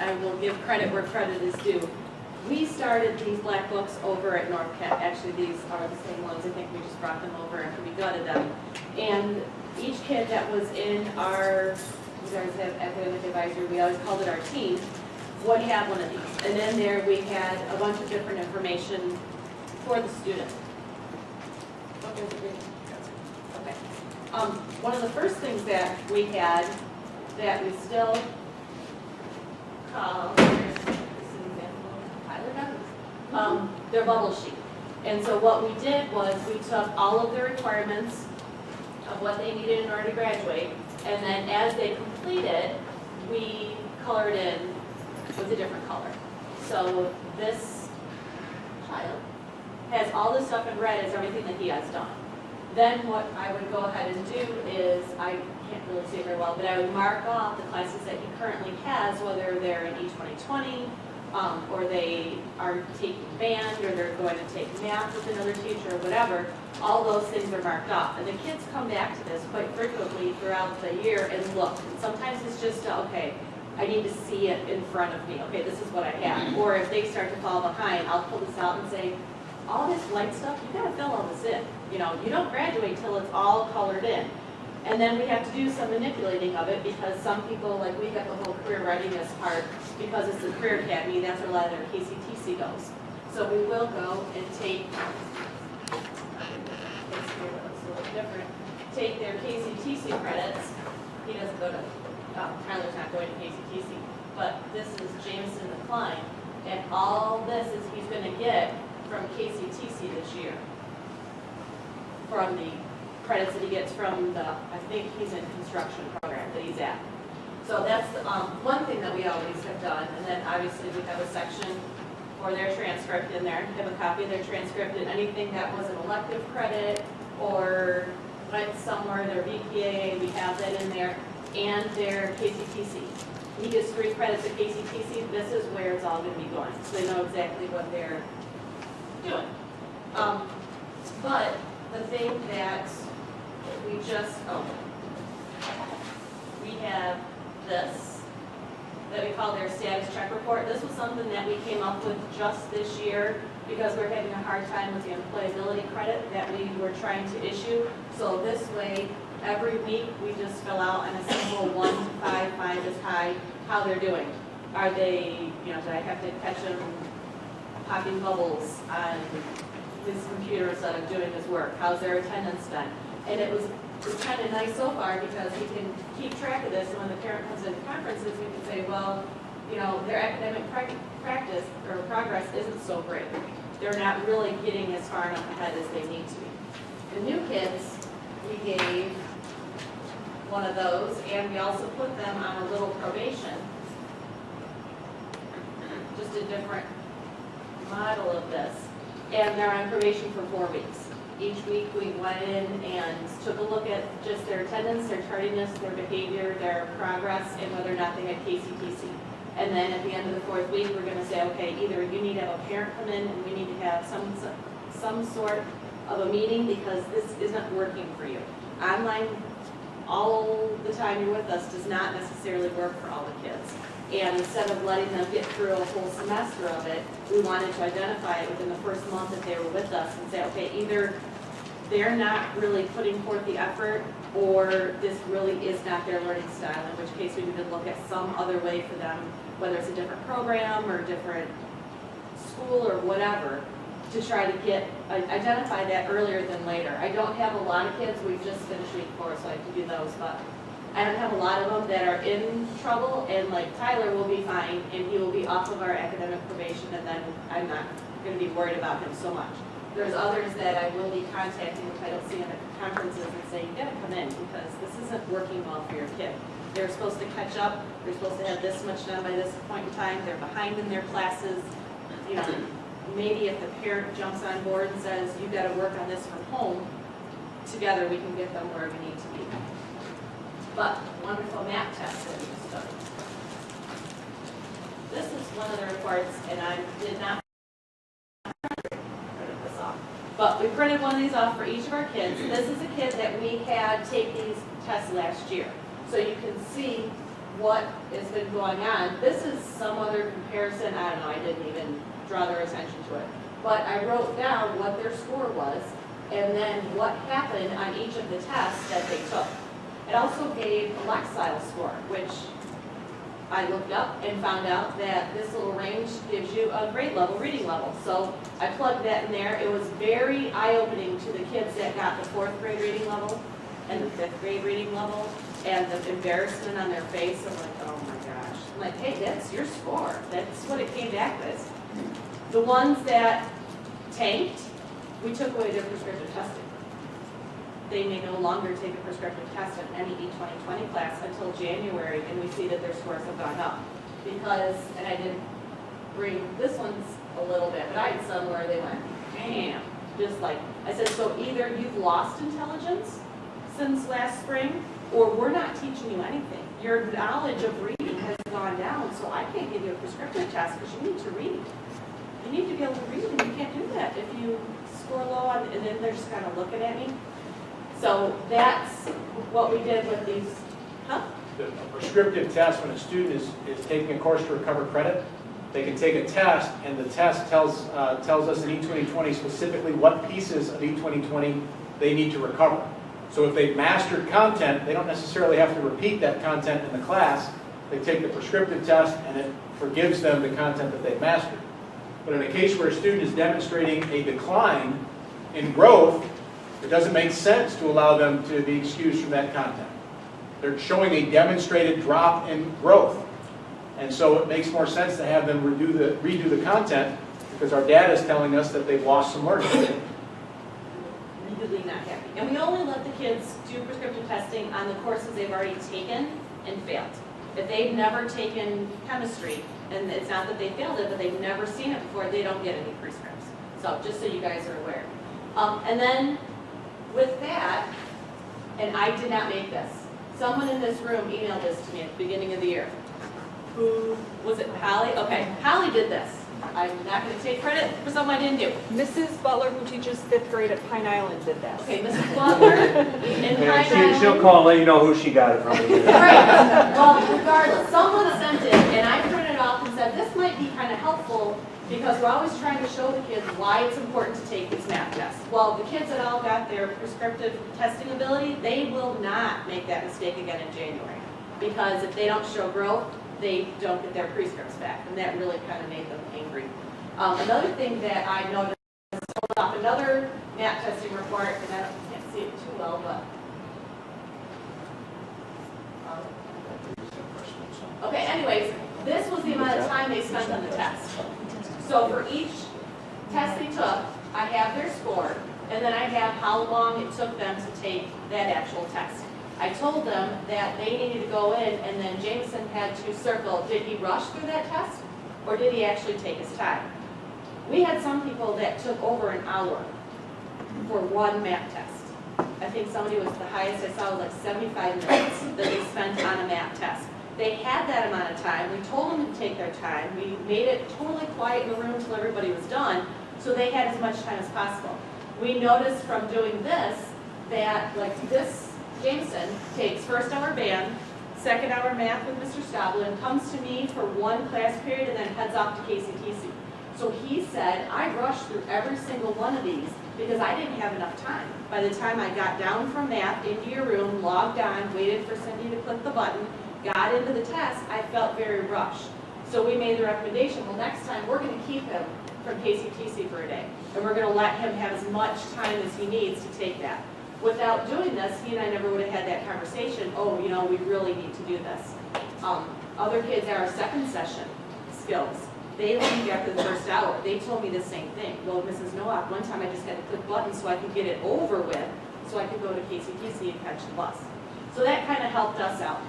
I will give credit where credit is due. We started these black books over at North Cat. Actually, these are the same ones. I think we just brought them over after we gutted them. And each kid that was in our, we always have academic advisory, we always called it our team, would have one of these. And in there we had a bunch of different information for the student. Okay. One of the first things that we had that we still call, their bubble sheet. And so what we did was we took all of the requirements of what they needed in order to graduate, and then as they completed, we colored in with a different color. So this child has all this stuff in red as everything that he has done. Then what I would go ahead and do is, I can't really see it very well, but I would mark off the classes that he currently has, whether they're in E2020, or they are taking band, or they're going to take math with another teacher, or whatever. All those things are marked off. And the kids come back to this quite frequently throughout the year and look. And sometimes it's just, okay, I need to see it in front of me. Okay, this is what I have. Or if they start to fall behind, I'll pull this out and say, all this light stuff, you gotta fill all this in. You know, you don't graduate till it's all colored in. And then we have to do some manipulating of it because some people, like we got the whole career readiness part because it's the Career Academy, that's where a lot of their KCTC goes. So we will go and take, take their KCTC credits. He doesn't go to, Tyler's not going to KCTC, but this is Jameson and Klein, and all this is he's going to get from KCTC this year, from the credits that he gets from the, I think he's in construction program that he's at. So that's one thing that we always have done, and then obviously we have a section for their transcript in there. We have a copy of their transcript, and anything that was an elective credit or went somewhere, their VPA, we have that in there, and their KCTC. He gets 3 credits at KCTC. This is where it's all going to be going, so they know exactly what they're doing. But the thing that we just, we have this that we call their status check report. This was something that we came up with just this year because we're having a hard time with the employability credit that we were trying to issue. So this way, every week we just fill out on a simple 1 to 5, 5 is high, how they're doing. Are they, you know, did I have to catch them popping bubbles on his computer instead of doing his work? How's their attendance done? And it was kind of nice so far because we can keep track of this, and when the parent comes into conferences, we can say, well, you know, their academic practice or progress isn't so great. They're not really getting as far enough ahead as they need to be. The new kids, we gave one of those, and we also put them on a little probation, just a different model of this, and they're on probation for 4 weeks. Each week we went in and took a look at just their attendance, their tardiness, their behavior, their progress, and whether or not they had KCTC. And then at the end of the 4th week, we're going to say, okay, either you need to have a parent come in and we need to have some sort of a meeting because this isn't working for you. Online all the time you're with us does not necessarily work for all the kids. And instead of letting them get through a whole semester of it, we wanted to identify it within the first month that they were with us and say, okay, either they're not really putting forth the effort or this really is not their learning style, in which case we need to look at some other way for them, whether it's a different program or different school or whatever, to try to get, identify that earlier than later. I don't have a lot of kids, we've just finished week 4, so I can do those, but I don't have a lot of them that are in trouble, and like Tyler will be fine, and he will be off of our academic probation, and then I'm not going to be worried about him so much. There's others that I will be contacting with Title C at conferences and saying, you got to come in because this isn't working well for your kid. They're supposed to catch up, they're supposed to have this much done by this point in time, they're behind in their classes. You know, maybe if the parent jumps on board and says, you've got to work on this from home, together we can get them where we need to be. But wonderful math test that we just done. This is one of the reports, and I did not print this off. But we printed one of these off for each of our kids. This is a kid that we had take these tests last year. So you can see what has been going on. This is some other comparison, I don't know, I didn't even draw their attention to it. But I wrote down what their score was, and then what happened on each of the tests that they took. It also gave a Lexile score, which I looked up and found out that this little range gives you a grade level, reading level. So I plugged that in there. It was very eye-opening to the kids that got the 4th grade reading level and the 5th grade reading level, and the embarrassment on their face. I'm like, oh my gosh. I'm like, hey, that's your score. That's what it came back with. The ones that tanked, we took away their prescriptive testing. They may no longer take a prescriptive test in any E2020 class until January, and we see that their scores have gone up. Because, and I didn't bring, this one's a little bit, but I had some where they went, bam, just like, I said, so either you've lost intelligence since last spring, or we're not teaching you anything. Your knowledge of reading has gone down, so I can't give you a prescriptive test because you need to read. You need to be able to read, and you can't do that if you score low on, and then they're just kind of looking at me. So that's what we did with these, The prescriptive test, when a student is taking a course to recover credit, they can take a test, and the test tells us in E2020 specifically what pieces of E2020 they need to recover. So if they've mastered content, they don't necessarily have to repeat that content in the class. They take the prescriptive test, and it forgives them the content that they've mastered. But in a case where a student is demonstrating a decline in growth, it doesn't make sense to allow them to be excused from that content. They're showing a demonstrated drop in growth. And so it makes more sense to have them redo the content, because our data is telling us that they've lost some learning. Really not happy. And we only let the kids do prescriptive testing on the courses they've already taken and failed. If they've never taken chemistry, and it's not that they failed it, but they've never seen it before, they don't get any prescripts. So just so you guys are aware. And then with that, and I did not make this. Someone in this room emailed this to me at the beginning of the year. Who was it? Holly? Okay, Holly did this. I'm not going to take credit for something I didn't do. Mrs. Butler, who teaches 5th grade at Pine Island, did that. Okay, Mrs. Butler in Pine Island. She'll call and let you know who she got it from. Right. Well, regardless, someone sent it, and I printed it off and said, this might be kind of helpful, because we're always trying to show the kids why it's important to take these math tests. Well, the kids that all got their prescriptive testing ability, they will not make that mistake again in January. Because if they don't show growth, they don't get their prescripts back, and that really kind of made them angry. Another thing that I noticed, hold off another math testing report, and I can't see it too well, but okay, anyways, this was the amount of time they spent on the test. So for each test they took, I have their score, and then I have how long it took them to take that actual test. I told them that they needed to go in, and then Jameson had to circle, did he rush through that test, or did he actually take his time? We had some people that took over an hour for one math test. I think somebody was the highest I saw was like 75 minutes that they spent on a math test. They had that amount of time. We told them to take their time. We made it totally quiet in the room until everybody was done, so they had as much time as possible. We noticed from doing this that, like this, Jameson takes first hour band, second hour math with Mr. Stoblin, comes to me for one class period, and then heads off to KCTC. So he said, I rushed through every single one of these because I didn't have enough time. By the time I got down from math, into your room, logged on, waited for Cindy to click the button, got into the test, I felt very rushed. So we made the recommendation, well, next time we're going to keep him from KCTC for a day, and we're going to let him have as much time as he needs to take that. Without doing this, he and I never would have had that conversation, oh, you know, we really need to do this. Other kids at our second session skills, they leave after the first hour. They told me the same thing. Well, Mrs. Nowak, one time I just had to click buttons so I could get it over with, so I could go to KCTC and catch the bus. So that kind of helped us out.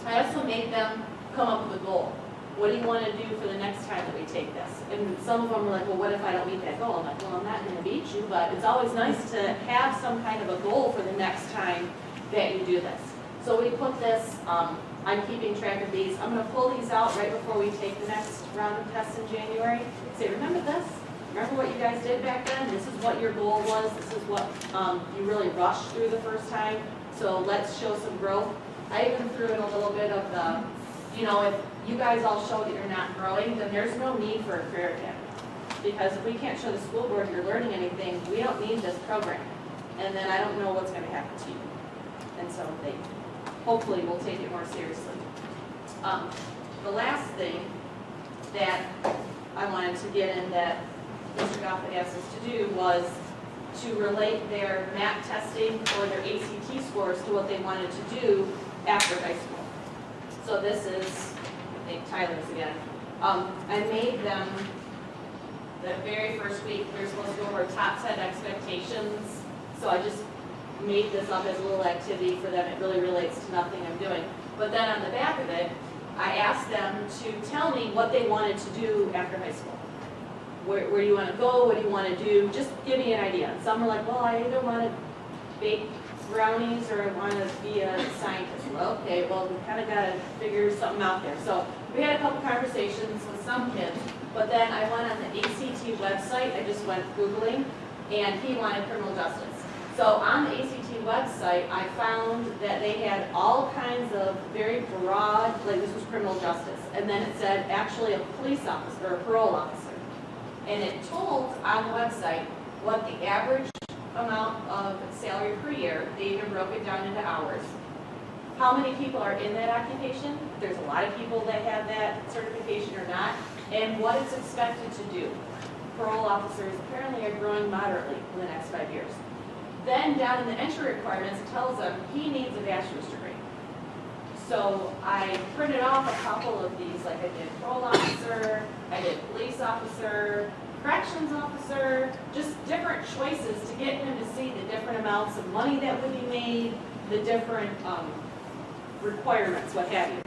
I also made them come up with a goal. What do you want to do for the next time that we take this? And some of them were like, well, what if I don't meet that goal? I'm like, well, I'm not going to beat you, but it's always nice to have some kind of a goal for the next time that you do this. So we put this, I'm keeping track of these. I'm going to pull these out right before we take the next round of tests in January. Say, remember this? Remember what you guys did back then? This is what your goal was. This is what you really rushed through the first time. So let's show some growth. I even threw in a little bit of the you know, if you guys all show that you're not growing, then there's no need for a career academy. Because if we can't show the school board you're learning anything, we don't need this program. And then I don't know what's gonna happen to you. And so they hopefully will take it more seriously. The last thing that I wanted to get in that Mr. Goff had asked us to do was to relate their MAP testing or their ACT scores to what they wanted to do after high school. So this is, I think Tyler's again. I made them, the very first week, we were supposed to go over top set expectations. So I just made this up as a little activity for them. It really relates to nothing I'm doing. But then on the back of it, I asked them to tell me what they wanted to do after high school. Where do you want to go? What do you want to do? Just give me an idea. And some were like, well, I either want to bake brownies or I want to be a scientist. Well, okay, well, we kind of got to figure something out there. So we had a couple conversations with some kids, but then I went on the ACT website. I just went Googling, and he wanted criminal justice. So on the ACT website, I found that they had all kinds of very broad, like this was criminal justice, and then it said actually a police officer or a parole officer. And it told on the website what the average amount of salary per year, they even broke it down into hours. How many people are in that occupation? There's a lot of people that have that certification or not, and what it's expected to do. Parole officers apparently are growing moderately in the next 5 years. Then down in the entry requirements, it tells them he needs a bachelor's degree. So I printed off a couple of these, like I did parole officer, I did police officer, corrections officer, just different choices to get him to see the different amounts of money that would be made, the different requirements, what have you.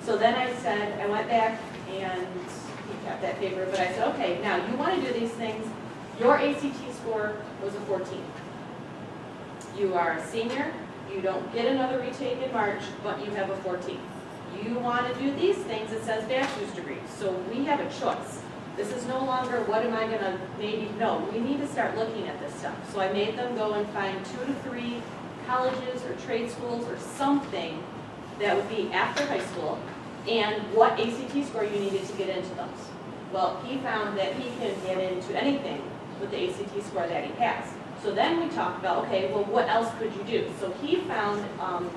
So then I said, I went back and he kept that paper, but I said, okay, now you want to do these things. Your ACT score was a 14. You are a senior, you don't get another retake in March, but you have a 14. You want to do these things, it says bachelor's degree. So we have a choice. This is no longer what am I going to maybe, no, we need to start looking at this stuff. So I made them go and find 2 to 3 colleges or trade schools or something that would be after high school and what ACT score you needed to get into those. Well, he found that he can get into anything with the ACT score that he has. So then we talked about, okay, well, what else could you do? So he found a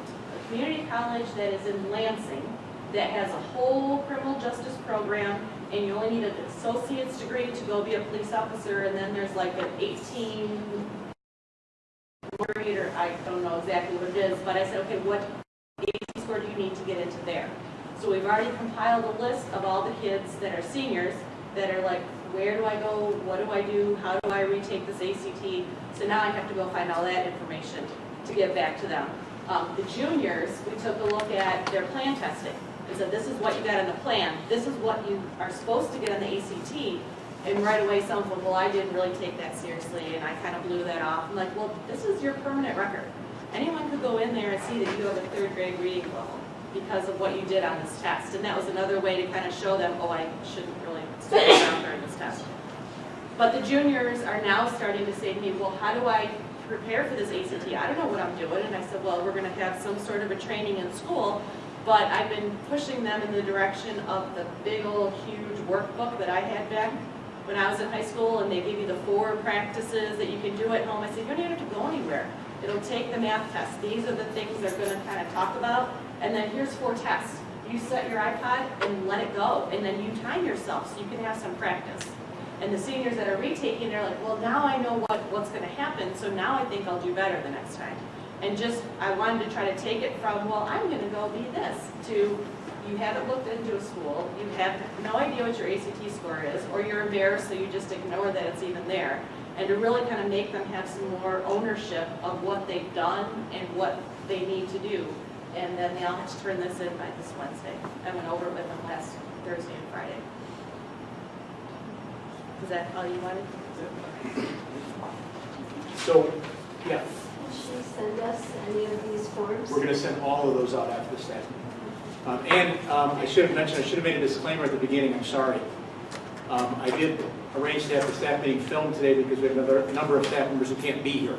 community college that is in Lansing that has a whole criminal justice program, and you only need an associate's degree to go be a police officer, and then there's like an 18, or I don't know exactly what it is, but I said, okay, what ACT score do you need to get into there? So we've already compiled a list of all the kids that are seniors that are like, where do I go, what do I do, how do I retake this ACT? So now I have to go find all that information to give back to them. The juniors, we took a look at their plan testing and said, this is what you got in the plan, this is what you are supposed to get on the ACT, and right away some of them, well, I didn't really take that seriously, and I kind of blew that off. I'm like, well, this is your permanent record. Anyone could go in there and see that you have a 3rd grade reading level because of what you did on this test, and that was another way to kind of show them, oh, I shouldn't really stick around during this test. But the juniors are now starting to say to me, well, how do I prepare for this ACT? I don't know what I'm doing. And I said, well, we're going to have some sort of a training in school, but I've been pushing them in the direction of the big old huge workbook that I had back when I was in high school, and they give you the 4 practices that you can do at home. I said, you don't even have to go anywhere. It'll take the math test. These are the things they're going to kind of talk about, and then here's 4 tests. You set your iPod and let it go, and then you time yourself so you can have some practice. And the seniors that are retaking, they're like, well, now I know what's going to happen, so now I think I'll do better the next time. And just, I wanted to try to take it from, well, I'm going to go be this, to you haven't looked into a school, you have no idea what your ACT score is, or you're embarrassed so you just ignore that it's even there. And to really kind of make them have some more ownership of what they've done and what they need to do. And then they all have to turn this in by this Wednesday. I went over it with them last Thursday and Friday. Is that all you wanted? So, yeah, Will she send us any of these forms? we're going to send all of those out after the staff meeting. I should have mentioned, I should have made a disclaimer at the beginning, I'm sorry. I did arrange to have the staff meeting filmed today because we have a number of staff members who can't be here.